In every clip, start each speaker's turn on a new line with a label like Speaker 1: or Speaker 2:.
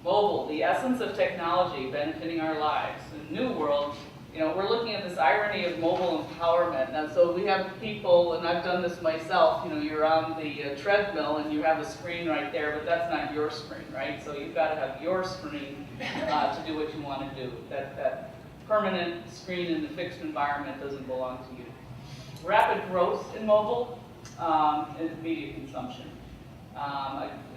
Speaker 1: Mobile, the essence of technology benefiting our lives. In the new world, you know, we're looking at this irony of mobile empowerment. And so we have people, and I've done this myself, you know, you're on the treadmill and you have a screen right there, but that's not your screen, right? So you've got to have your screen to do what you want to do. That permanent screen in the fixed environment doesn't belong to you. Rapid growth in mobile is media consumption.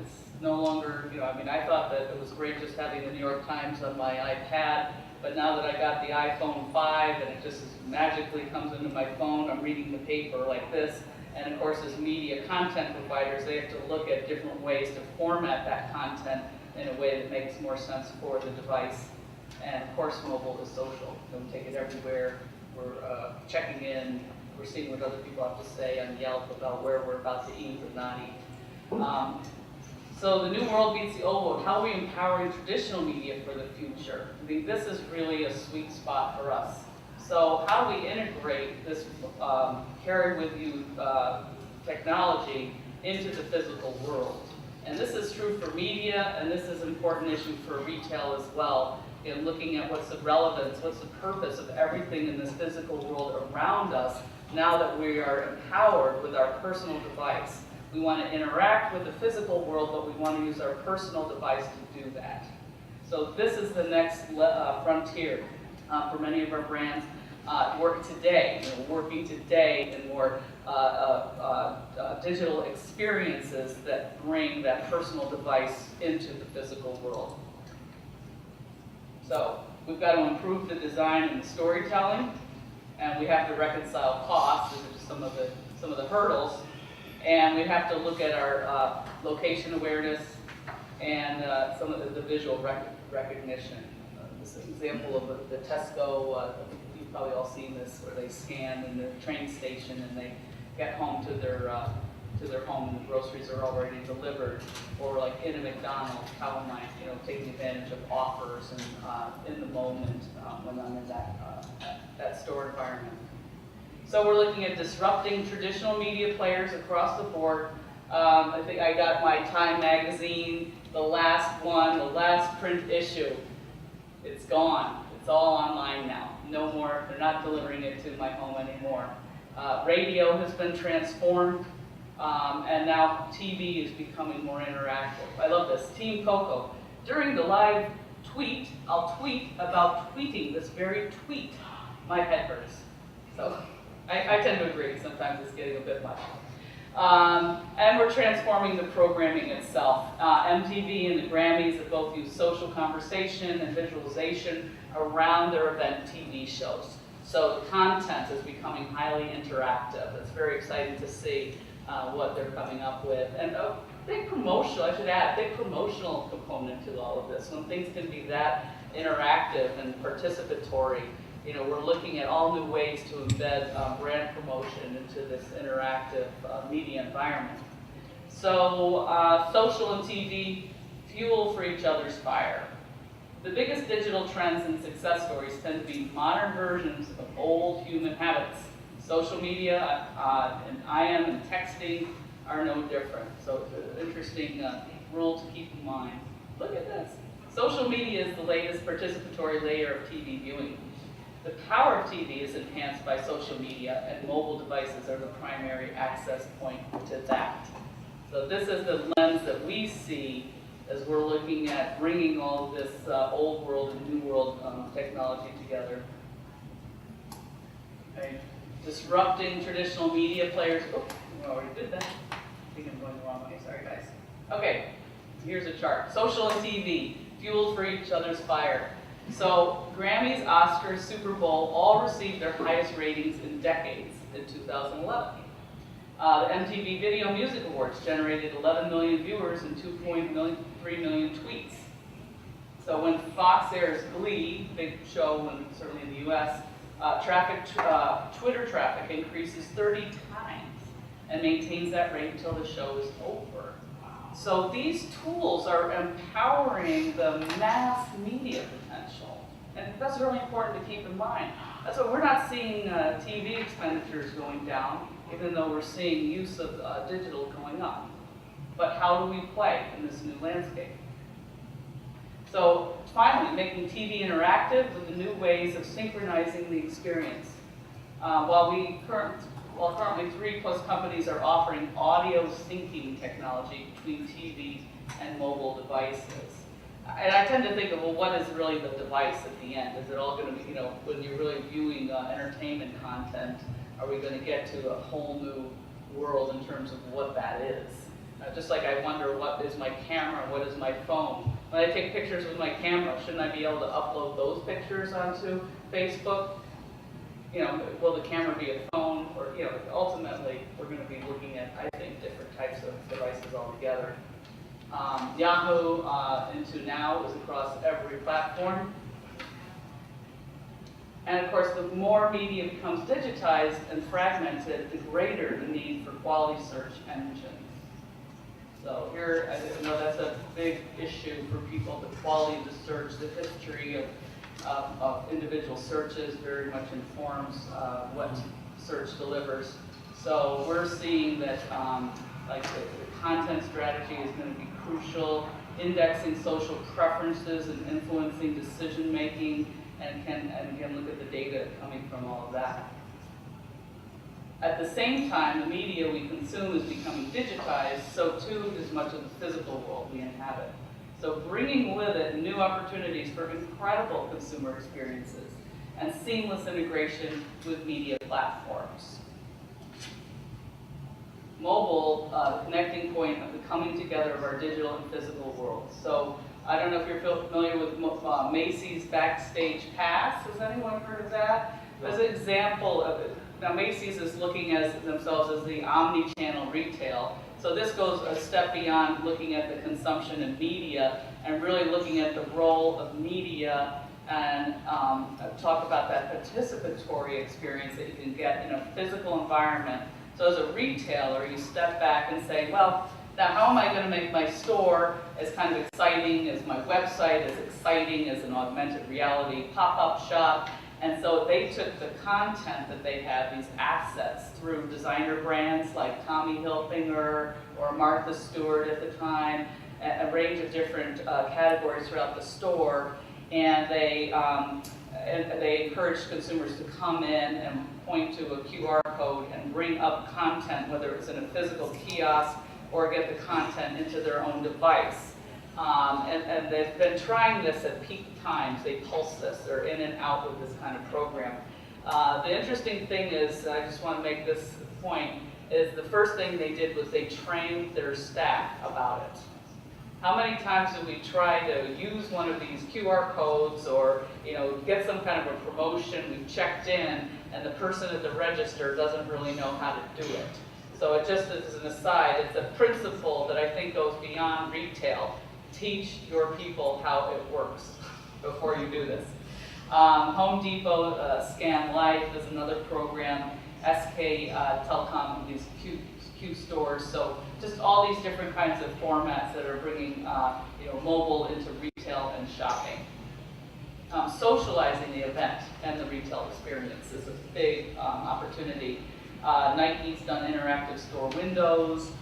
Speaker 1: It's no longer, you know, I mean, I thought that it was great just having the New York Times on my iPad, but now that I got the iPhone 5 and it just magically comes into my phone, I'm reading the paper like this, and of course as media content providers, they have to look at different ways to format that content in a way that makes more sense for the device. And of course mobile is social. We take it everywhere. We're checking in. We're seeing what other people have to say on Yelp about where we're about to eat or not eat. So the new world beats the old world. How are we empowering traditional media for the future? I think this is really a sweet spot for us. So how do we integrate this carry with you technology into the physical world? And this is true for media, and this is an important issue for retail as well, in looking at what's the relevance, what's the purpose of everything in this physical world around us now that we are empowered with our personal device. We want to interact with the physical world, but we want to use our personal device to do that. So this is the next frontier for many of our brands. Work today, working today in more digital experiences that bring that personal device into the physical world. So we've got to improve the design and the storytelling, and we have to reconcile costs. These are just some of the hurdles. And we have to look at our location awareness and some of the visual recognition. This example of the Tesco, you've probably all seen this, where they scan in the train station and they get home to their home and the groceries are already delivered. Or like in a McDonald's, how am I, taking advantage of offers and in the moment when I'm in that store environment. So we're looking at disrupting traditional media players across the board. I think I got my Time magazine, the last one, the last print issue. It's gone. It's all online now. No more, they're not delivering it to my home anymore. Radio has been transformed, and now TV is becoming more interactive. I love this. Team Coco. During the live tweet, I'll tweet about tweeting this very tweet. My head hurts. So I tend to agree. Sometimes it's getting a bit much. And we're transforming the programming itself. MTV and the Grammys have both used social conversation and visualization around their event TV shows. So the content is becoming highly interactive. It's very exciting to see what they're coming up with. And a big promotional, I should add, big promotional component to all of this. When things can be that interactive and participatory, we're looking at all new ways to embed brand promotion into this interactive media environment. So social and TV fuel for each other's fire. The biggest digital trends and success stories tend to be modern versions of old human habits. Social media and IM and texting are no different. So it's an interesting rule to keep in mind. Look at this. Social media is the latest participatory layer of TV viewing. The power of TV is enhanced by social media, and mobile devices are the primary access point to that. So this is the lens that we see as we're looking at bringing all of this old world and new world technology together. Okay. Disrupting traditional media players. Oh, we already did that. I think I'm going the wrong way. Sorry, guys. Okay, here's a chart. Social and TV, fueled for each other's fire. So Grammys, Oscars, Super Bowl all received their highest ratings in decades in 2011. The MTV Video Music Awards generated 11 million viewers and 2.3 million tweets. So when Fox airs Glee, big show certainly in the US, Twitter traffic increases 30 times and maintains that rate until the show is over. So these tools are empowering the mass media potential. And that's really important to keep in mind. That's why we're not seeing TV expenditures going down, even though we're seeing use of digital going up. But how do we play in this new landscape? So finally, making TV interactive with the new ways of synchronizing the experience. While currently 3+ companies are offering audio syncing technology between TV and mobile devices. And I tend to think of, well, what is really the device at the end? Is it all going to be, when you're really viewing entertainment content, are we going to get to a whole new world in terms of what that is? Just like I wonder, what is my camera, what is my phone? When I take pictures with my camera, shouldn't I be able to upload those pictures onto Facebook? Will the camera be a phone? Or, ultimately, we're going to be looking at, I think, different types of devices altogether. Yahoo into now is across every platform. And of course, the more media becomes digitized and fragmented, the greater the need for quality search engines. So here, I know that's a big issue for people, the quality of the search, the history of individual searches very much informs what search delivers. So we're seeing that the content strategy is going to be crucial, indexing social preferences and influencing decision making, and again look at the data coming from all of that. At the same time, the media we consume is becoming digitized, so too is much of the physical world we inhabit. So bringing with it new opportunities for incredible consumer experiences and seamless integration with media platforms. Mobile, the connecting point of the coming together of our digital and physical worlds. So I don't know if you're familiar with Macy's Backstage Pass. Has anyone heard of that? As an example of it, now Macy's is looking at themselves as the omni-channel retail. So this goes a step beyond looking at the consumption of media and really looking at the role of media and talk about that participatory experience that you can get in a physical environment. So as a retailer, you step back and say, well, now how am I going to make my store as kind of exciting as my website, as exciting as an augmented reality pop-up shop? And so they took the content that they have, these assets, through designer brands like Tommy Hilfiger or Martha Stewart at the time, a range of different categories throughout the store, and they encouraged consumers to come in and point to a QR code and bring up content, whether it's in a physical kiosk or get the content into their own device. And they've been trying this at peak times. They pulse this. They're in and out with this kind of program. The interesting thing is, I just want to make this point, is the first thing they did was they trained their staff about it. How many times do we try to use one of these QR codes or get some kind of a promotion, we've checked in, and the person at the register doesn't really know how to do it? So it just as an aside, it's a principle that I think goes beyond retail. Teach your people how it works before you do this. Home Depot, Scan Life is another program. SK Telecom, these Q stores. So just all these different kinds of formats that are bringing mobile into retail and shopping. Socializing the event and the retail experience is a big opportunity. Nike's done interactive store windows.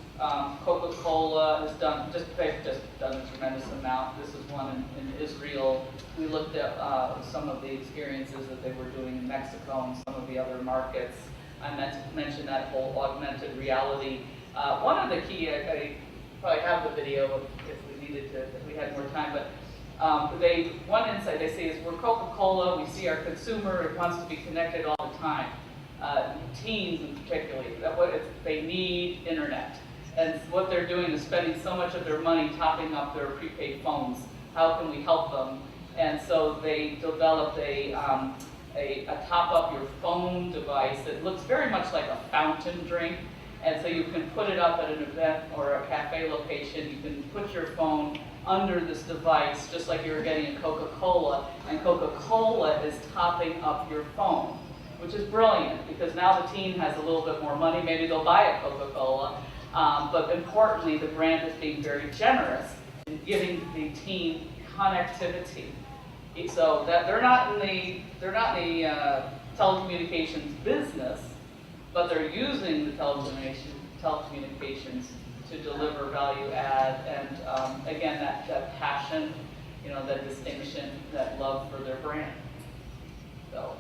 Speaker 1: Coca-Cola has done, they've just done a tremendous amount. This is one in Israel. We looked at some of the experiences that they were doing in Mexico and some of the other markets. I meant to mention that whole augmented reality. One of the key, I probably have the video if we needed to, if we had more time, but one insight they say is we're Coca-Cola, we see our consumer, it wants to be connected all the time. Teens in particular, they need internet. And what they're doing is spending so much of their money topping up their prepaid phones. How can we help them? And so they developed a top up your phone device that looks very much like a fountain drink. And so you can put it up at an event or a cafe location. You can put your phone under this device just like you're getting a Coca-Cola. And Coca-Cola is topping up your phone, which is brilliant because now the teen has a little bit more money. Maybe they'll buy a Coca-Cola. But importantly, the brand is being very generous in giving the teen connectivity. So that they're not in the telecommunications business, but they're using the telecommunications to deliver value add and again that passion that distinction, that love for their brand. So,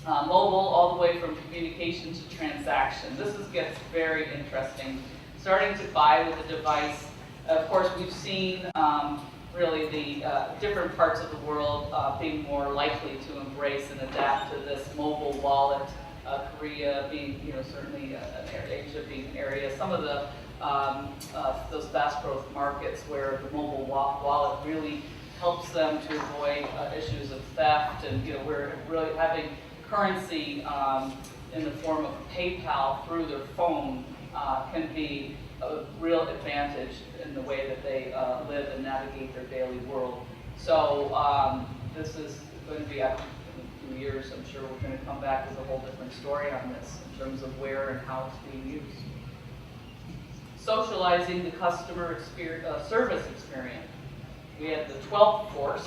Speaker 1: mobile all the way from communication to transaction. This gets very interesting. Starting to buy with a device. Of course, we've seen really the different parts of the world being more likely to embrace and adapt to this mobile wallet. Korea being, certainly an area, Asia being an area. Some of the those fast growth markets where the mobile wallet really helps them to avoid issues of theft, and we're really having currency in the form of PayPal through their phone can be a real advantage in the way that they live and navigate their daily world. So this is going to be, in a few years, I'm sure we're going to come back with a whole different story on this in terms of where and how it's being used. Socializing the customer service experience. We have the 12th course.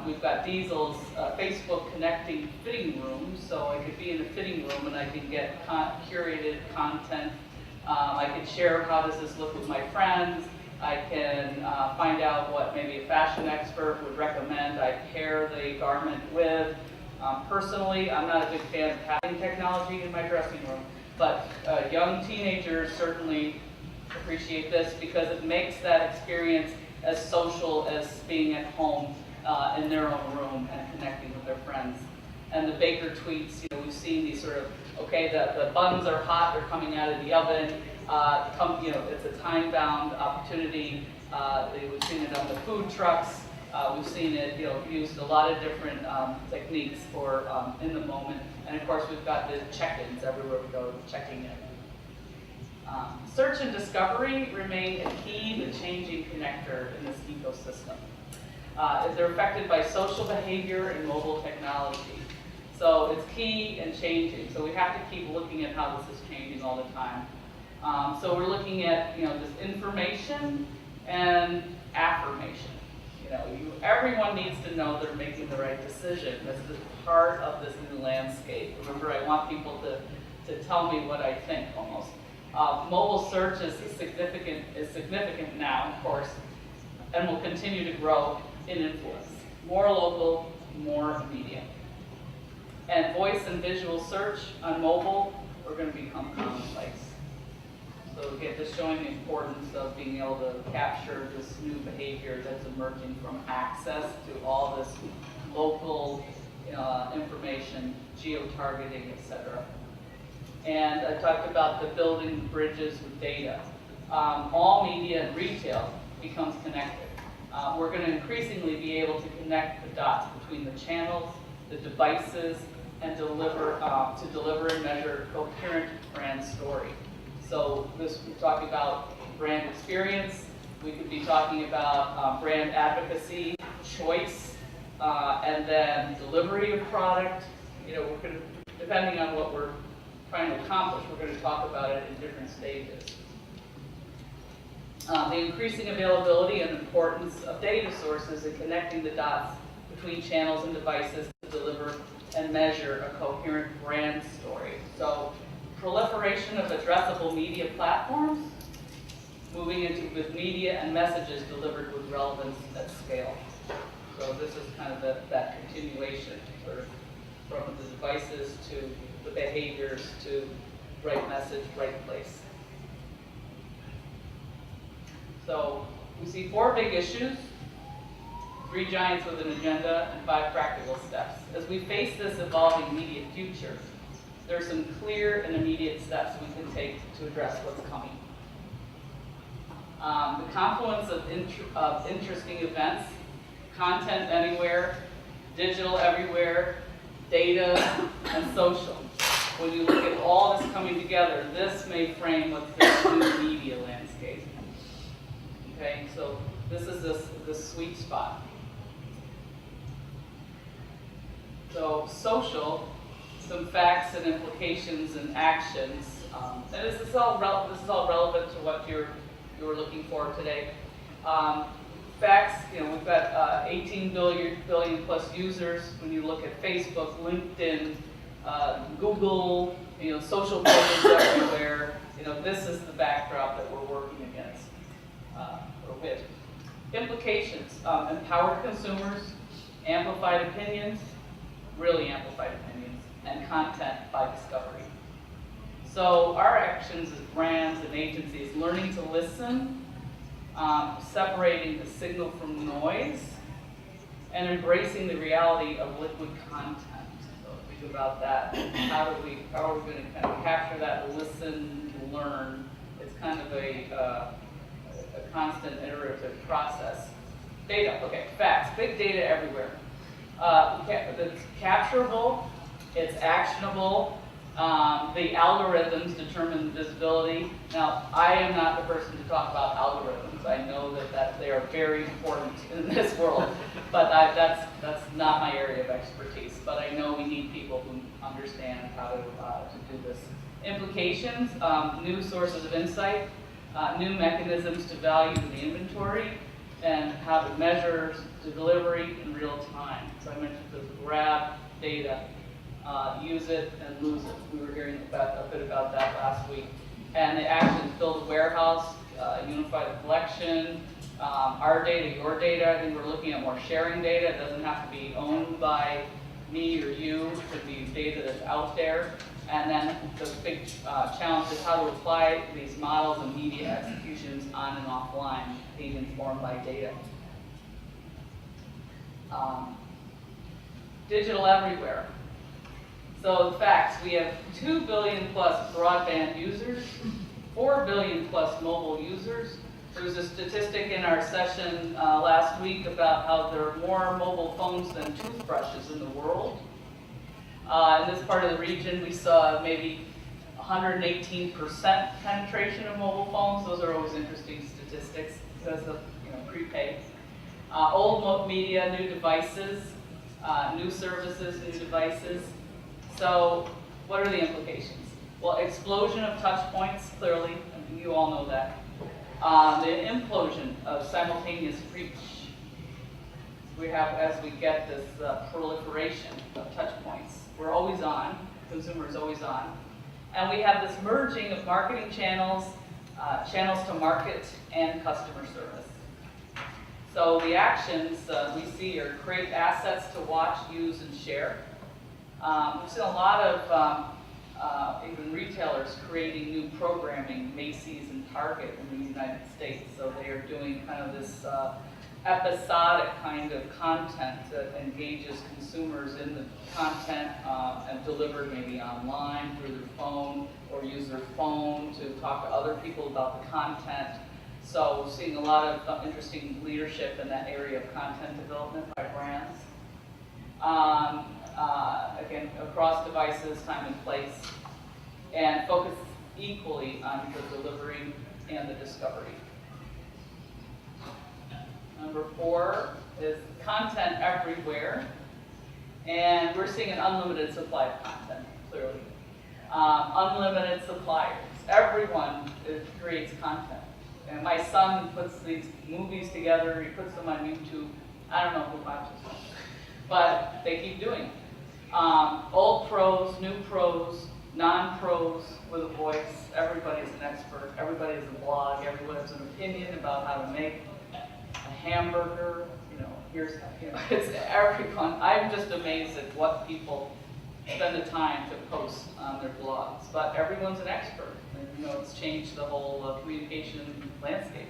Speaker 1: We've got Diesel's Facebook connecting fitting rooms, so I could be in a fitting room and I can get curated content. I can share how does this look with my friends. I can find out what maybe a fashion expert would recommend I pair the garment with. Personally, I'm not a big fan of having technology in my dressing room, but young teenagers certainly appreciate this because it makes that experience as social as being at home in their own room and connecting with their friends. And the baker tweets, we've seen these sort of, okay, the buns are hot, they're coming out of the oven. It's a time-bound opportunity. We've seen it on the food trucks. We've seen it, used a lot of different techniques for in the moment. And of course, we've got the check-ins everywhere we go, checking in. Search and discovery remain a key to changing connector in this ecosystem. They're affected by social behavior and mobile technology. So it's key and changing. So we have to keep looking at how this is changing all the time. So we're looking at this information and affirmation. Everyone needs to know they're making the right decision. That's just part of this new landscape. Remember, I want people to tell me what I think almost. Mobile search is significant now, of course, and will continue to grow in influence. More local, more immediate. And voice and visual search on mobile are going to become commonplace. So again, just showing the importance of being able to capture this new behavior that's emerging from access to all this local information, geo-targeting, etc. And I talked about the building bridges with data. All media and retail becomes connected. We're going to increasingly be able to connect the dots between the channels, the devices, and deliver and measure coherent brand story. So we're talking about brand experience. We could be talking about brand advocacy, choice, and then delivery of product. We're going to, depending on what we're trying to accomplish, we're going to talk about it in different stages. The increasing availability and importance of data sources and connecting the dots between channels and devices to deliver and measure a coherent brand story. So proliferation of addressable media platforms, moving into with media and messages delivered with relevance at scale. So this is kind of that continuation, sort of from the devices to the behaviors to right message, right place. So we see 4 big issues, 3 giants with an agenda, and 5 practical steps. As we face this evolving media future, there are some clear and immediate steps we can take to address what's coming. The confluence of interesting events, content anywhere, digital everywhere, data, and social. When you look at all this coming together, this may frame what's the new media landscape. Okay, so this is this sweet spot. So social, some facts and implications and actions. And this is all relevant to what you were looking for today. Facts, we've got 18 billion plus users. When you look at Facebook, LinkedIn, Google, social pages everywhere. This is the backdrop that we're working against or with. Implications, empowered consumers, amplified opinions, really amplified opinions, and content by discovery. So our actions as brands and agencies, learning to listen, separating the signal from noise, and embracing the reality of liquid content. So think about that. How are we going to kind of capture that, listen, learn? It's kind of a constant iterative process. Data, okay, facts, big data everywhere. It's capturable, it's actionable. The algorithms determine visibility. Now, I am not the person to talk about algorithms. I know that they are very important in this world, but that's not my area of expertise. But I know we need people who understand how to do this. Implications, new sources of insight, new mechanisms to value the inventory, and how to measure the delivery in real time. So I mentioned this grab data, use it and lose it. We were hearing a bit about that last week. And the actions, build a warehouse, unify the collection, our data, your data. I think we're looking at more sharing data. It doesn't have to be owned by me or you. It could be data that's out there. And then the big challenge is how to apply these models and media executions on and offline, being informed by data. Digital everywhere. So the facts, we have 2 billion plus broadband users, 4 billion plus mobile users. There was a statistic in our session last week about how there are more mobile phones than toothbrushes in the world. In this part of the region, we saw maybe 118% penetration of mobile phones. Those are always interesting statistics because of prepaid. Old media, new devices, new services, new devices. So what are the implications? Well, explosion of touch points, clearly, I mean, you all know that. The implosion of simultaneous reach. We have, as we get this proliferation of touch points, we're always on, consumers always on. And we have this merging of marketing channels, channels to market, and customer service. So the actions we see are create assets to watch, use, and share. We've seen a lot of even retailers creating new programming, Macy's and Target in the United States. So they are doing kind of this episodic kind of content that engages consumers in the content and delivered maybe online through their phone or use their phone to talk to other people about the content. So we're seeing a lot of interesting leadership in that area of content development by brands. Again, across devices, time and place, and focus equally on the delivery and the discovery. Number 4 is content everywhere, and we're seeing an unlimited supply of content, clearly. Unlimited suppliers. Everyone creates content. And my son puts these movies together, he puts them on YouTube. I don't know who watches them, but they keep doing it. Old pros, new pros, non-pros with a voice. Everybody's an expert. Everybody has a blog. Everyone has an opinion about how to make a hamburger. It's everyone. I'm just amazed at what people spend the time to post on their blogs. But everyone's an expert, and it's changed the whole communication landscape.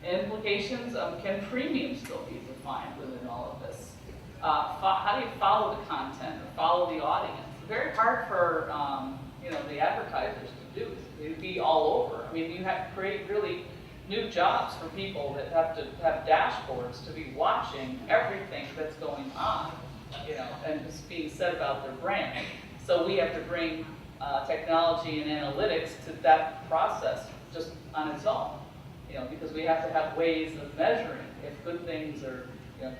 Speaker 1: Implications: can premium still be defined within all of this? How do you follow the content or follow the audience? It's very hard for the advertisers to do. It'd be all over. I mean, you have to create really new jobs for people that have to have dashboards to be watching everything that's going on, and it's being said about their brand. So we have to bring technology and analytics to that process just on its own, because we have to have ways of measuring if good things are,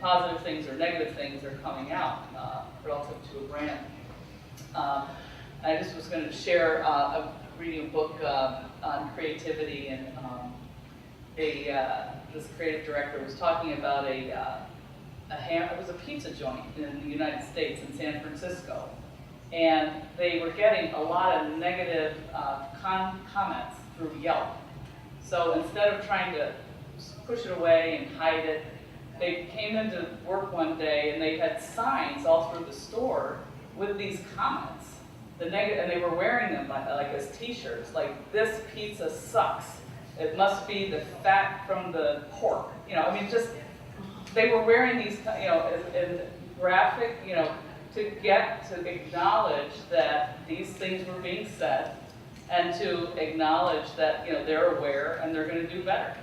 Speaker 1: positive things or negative things are coming out relative to a brand. I just was going to share reading a book on creativity, and this creative director was talking about it was a pizza joint in the United States in San Francisco, and they were getting a lot of negative comments through Yelp. So instead of trying to push it away and hide it. They came into work one day and they had signs all through the store with these comments. And they were wearing them like as t-shirts, like, this pizza sucks. It must be the fat from the pork. You know, I mean, just, they were wearing these, you know, in graphic, you know, to acknowledge that these things were being said and to acknowledge that, you know, they're aware and they're going to do better.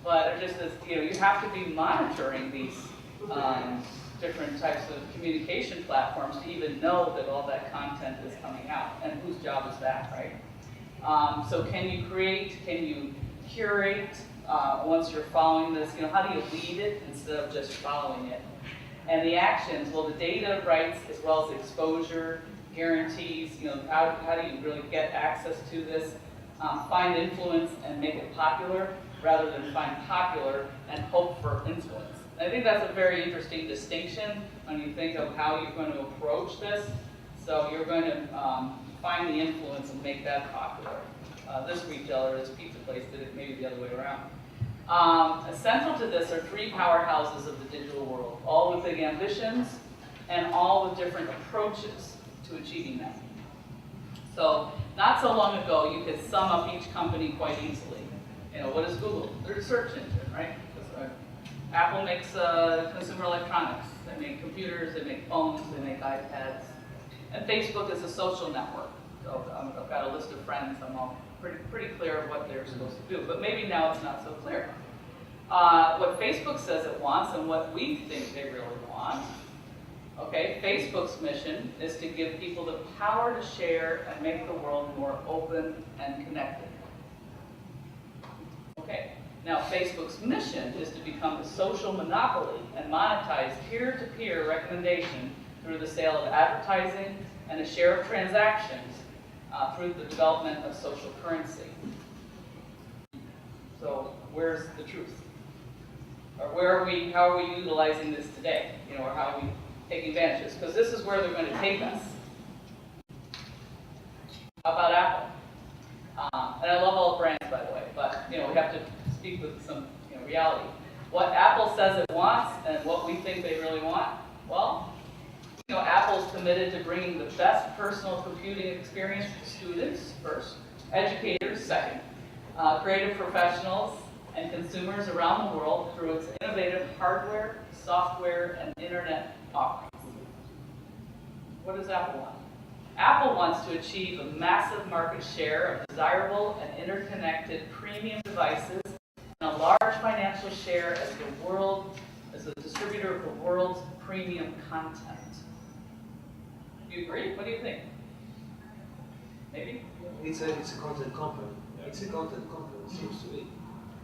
Speaker 1: But it just is, you know, you have to be monitoring these different types of communication platforms to even know that all that content is coming out, and whose job is that, right? So can you create, can you curate, once you're following this, you know, how do you lead it instead of just following it? And the actions, well, the data rights as well as exposure, guarantees, you know, how do you really get access to this? Find influence and make it popular rather than find popular and hope for influence. I think that's a very interesting distinction when you think of how you're going to approach this. So you're going to find the influence and make that popular. This retailer, this pizza place did it maybe the other way around. Essential to this are three powerhouses of the digital world, all with big ambitions and all with different approaches to achieving them. So not so long ago, you could sum up each company quite easily. You know, what is Google? They're a search engine, right? Apple makes consumer electronics. They make computers, they make phones, they make iPads. And Facebook is a social network. So I've got a list of friends. I'm all pretty clear of what they're supposed to do. But maybe now it's not so clear. What Facebook says it wants and what we think they really want. Okay, Facebook's mission is to give people the power to share and make the world more open and connected. Okay. Now, Facebook's mission is to become the social monopoly and monetize peer-to-peer recommendation through the sale of advertising and a share of transactions through the development of social currency. So, where's the truth? Or how are we utilizing this today? You know, or how are we taking advantage of this? Because this is where they're going to take us. How about Apple? And I love all brands, by the way, but you know, we have to speak with some reality. What Apple says it wants and what we think they really want, well, you know, Apple's committed to bringing the best personal computing experience to students first, educators second, creative professionals and consumers around the world through its innovative hardware, software, and internet offerings. What does Apple want? Apple wants to achieve a massive market share of desirable and interconnected premium devices and a large financial share as the distributor of the world's premium content. Do you agree? What do you think? Maybe?
Speaker 2: It's a content company. It's a content company, it seems to be.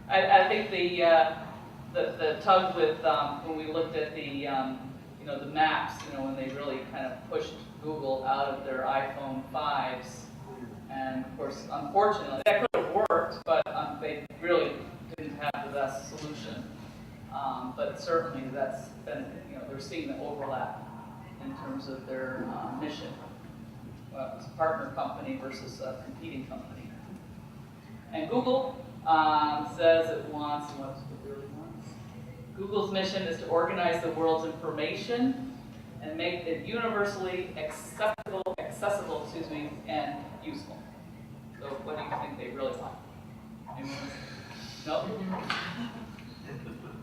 Speaker 1: I think the tug with when we looked at the you know, the maps, you know, when they really kind of pushed Google out of their iPhone 5s, and of course, unfortunately, that could have worked, but they really didn't have the best solution. But certainly, that's been, you know, they're seeing the overlap in terms of their mission. Well, it's a partner company versus a competing company. And Google says it wants, what it really wants? Google's mission is to organize the world's information and make it universally accessible, and useful. So what do you think they really want? Anyone? No?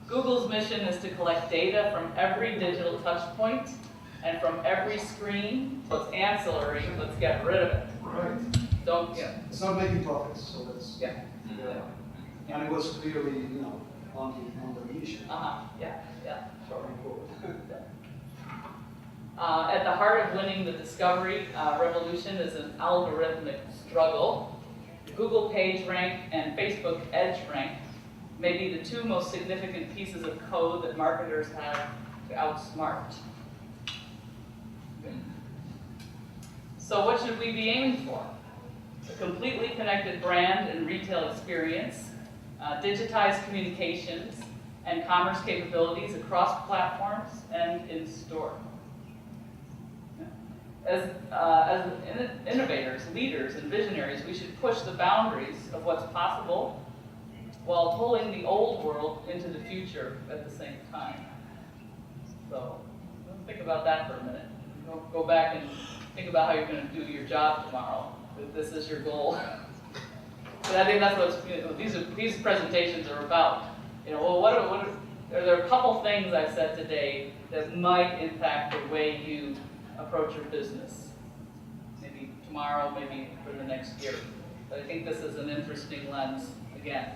Speaker 1: Google's mission is to collect data from every digital touch point and from every screen. So it's ancillary, let's get rid of it.
Speaker 3: Right.
Speaker 1: Don't, yeah.
Speaker 3: It's not making profits, so that's...
Speaker 1: Yeah.
Speaker 3: And it was clearly, you know, on the mission.
Speaker 1: Yeah.
Speaker 3: Sorry, forward.
Speaker 1: At the heart of winning the discovery revolution is an algorithmic struggle. Google PageRank and Facebook EdgeRank may be the two most significant pieces of code that marketers have to outsmart. So what should we be aiming for? A completely connected brand and retail experience, digitized communications, and commerce capabilities across platforms and in store. As innovators, leaders, and visionaries, we should push the boundaries of what's possible while pulling the old world into the future at the same time. So let's think about that for a minute. Go back and think about how you're going to do your job tomorrow, if this is your goal. But I think that's what these presentations are about. Well, are there a couple things I've said today that might impact the way you approach your business? Maybe tomorrow, maybe for the next year. But I think this is an interesting lens again.